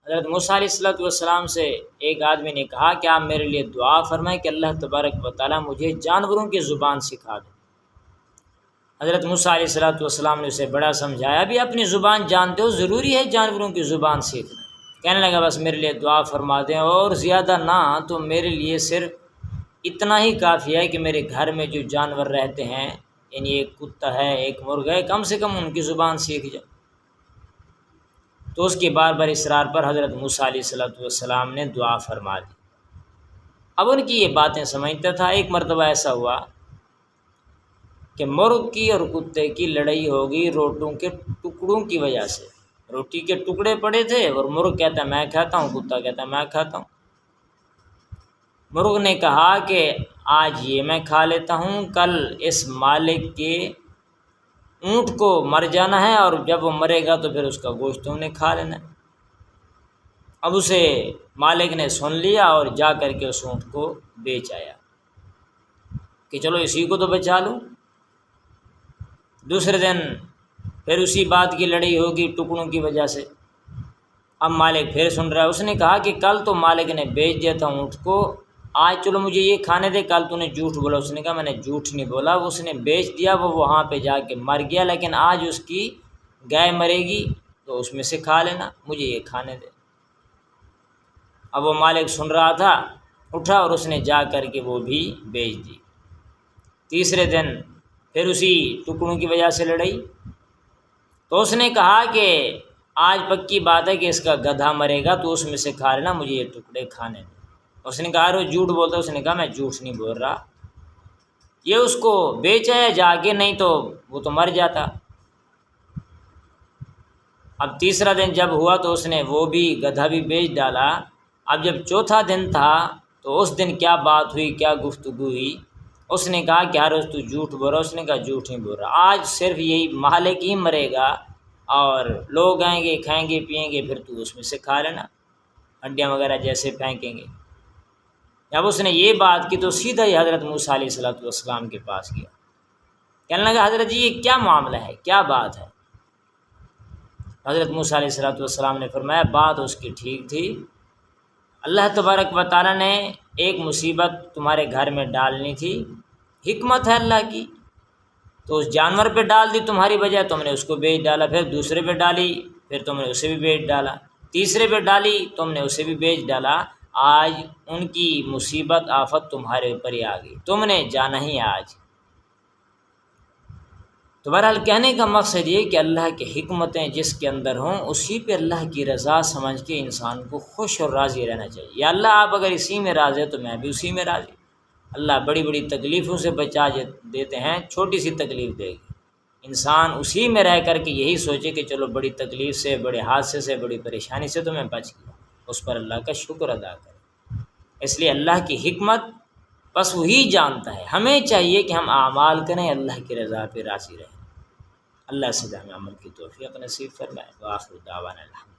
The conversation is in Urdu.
حضرت موسیٰ علیہ السلام سے ایک آدمی نے کہا کہ آپ میرے لیے دعا فرمائیں کہ اللہ تبارک و تعالیٰ مجھے جانوروں کی زبان سکھا دے۔ حضرت موسیٰ علیہ السلام نے اسے بڑا سمجھایا، بھی اپنی زبان جانتے ہو، ضروری ہے جانوروں کی زبان سیکھنا۔ کہنے لگا بس میرے لیے دعا فرما دیں، اور زیادہ نہ تو میرے لیے صرف اتنا ہی کافی ہے کہ میرے گھر میں جو جانور رہتے ہیں، یعنی ایک کتا ہے، ایک مرغا ہے، کم سے کم ان کی زبان سیکھ جائے۔ تو اس کے بار بار اصرار پر حضرت موسیٰ علیہ السلام نے دعا فرما دی۔ اب ان کی یہ باتیں سمجھتا تھا۔ ایک مرتبہ ایسا ہوا کہ مرغ کی اور کتے کی لڑائی ہو گئی روٹوں کے ٹکڑوں کی وجہ سے۔ روٹی کے ٹکڑے پڑے تھے اور مرغ کہتا ہے میں کھاتا ہوں، کتا کہتا ہے میں کھاتا ہوں۔ مرغ نے کہا کہ آج یہ میں کھا لیتا ہوں، کل اس مالک کے اونٹ کو مر جانا ہے، اور جب وہ مرے گا تو پھر اس کا گوشت تم نے کھا لینا ہے۔ اب اسے مالک نے سن لیا اور جا کر کے اس اونٹ کو بیچ آیا کہ چلو اسی کو تو بچا لوں۔ دوسرے دن پھر اسی بات کی لڑائی ہوگی ٹکڑوں کی وجہ سے۔ اب مالک پھر سن رہا ہے، اس نے کہا کہ کل تو مالک نے بیچ دیا تھا اونٹ کو، آج چلو مجھے یہ کھانے دے، کل تو نے جھوٹ بولا۔ اس نے کہا میں نے جھوٹ نہیں بولا، اس نے بیچ دیا، وہ وہاں پہ جا کے مر گیا، لیکن آج اس کی گائے مرے گی تو اس میں سے کھا لینا، مجھے یہ کھانے دے۔ اب وہ مالک سن رہا تھا، اٹھا اور اس نے جا کر کے وہ بھی بیچ دی۔ تیسرے دن پھر اسی ٹکڑوں کی وجہ سے لڑائی، تو اس نے کہا کہ آج پکی بات ہے کہ اس کا گدھا مرے گا تو اس میں سے کھا لینا، مجھے یہ ٹکڑے کھانے دیں۔ اس نے کہا وہ جھوٹ بولتا، اس نے کہا میں جھوٹ نہیں بول رہا، یہ اس کو بیچ آیا جا کے، نہیں تو وہ تو مر جاتا۔ اب تیسرا دن جب ہوا تو اس نے وہ بھی گدھا بھی بیچ ڈالا۔ اب جب چوتھا دن تھا تو اس دن کیا بات ہوئی، کیا گفتگو ہوئی، اس نے کہا کہ ہر روز تو جھوٹ بول رہا، اس نے کہا جھوٹ نہیں بول رہا، آج صرف یہی مالک ہی مرے گا اور لوگ آئیں گے کھائیں گے پیئیں گے، پھر تو اس میں سے کھا لینا، ہڈیاں وغیرہ جیسے پھینکیں گے۔ جب اس نے یہ بات کی تو سیدھا ہی حضرت موسیٰ علیہ السلام کے پاس گیا، کہنے لگا حضرت جی یہ کیا معاملہ ہے، کیا بات ہے؟ حضرت موسیٰ علیہ السلام نے فرمایا بات اس کی ٹھیک تھی، اللہ تبارک و تعالیٰ نے ایک مصیبت تمہارے گھر میں ڈالنی تھی، حکمت ہے اللہ کی، تو اس جانور پہ ڈال دی تمہاری وجہ، تم نے اس کو بیچ ڈالا، پھر دوسرے پہ ڈالی، پھر تم نے اسے بھی بیچ ڈالا، تیسرے پہ ڈالی تم نے اسے بھی بیچ ڈالا، آج ان کی مصیبت آفت تمہارے اوپر ہی آ گئی، تم نے جانا ہی آج۔ تو بہرحال کہنے کا مقصد یہ کہ اللہ کی حکمتیں جس کے اندر ہوں اسی پہ اللہ کی رضا سمجھ کے انسان کو خوش اور راضی رہنا چاہیے۔ یا اللہ آپ اگر اسی میں راضی ہیں تو میں بھی اسی میں راضی۔ اللہ بڑی بڑی تکلیفوں سے بچا دیتے ہیں، چھوٹی سی تکلیف دے گی، انسان اسی میں رہ کر کے یہی سوچے کہ چلو بڑی تکلیف سے، بڑے حادثے سے، بڑی پریشانی سے تو میں بچ گیا، اس پر اللہ کا شکر ادا کرے۔ اس لیے اللہ کی حکمت بس وہی جانتا ہے، ہمیں چاہیے کہ ہم اعمال کریں، اللہ کی رضا پہ راضی رہیں۔ اللہ سے ہمیں عمل کی توفیق نصیب فرمائے۔ وآخر دعوانا الحمد۔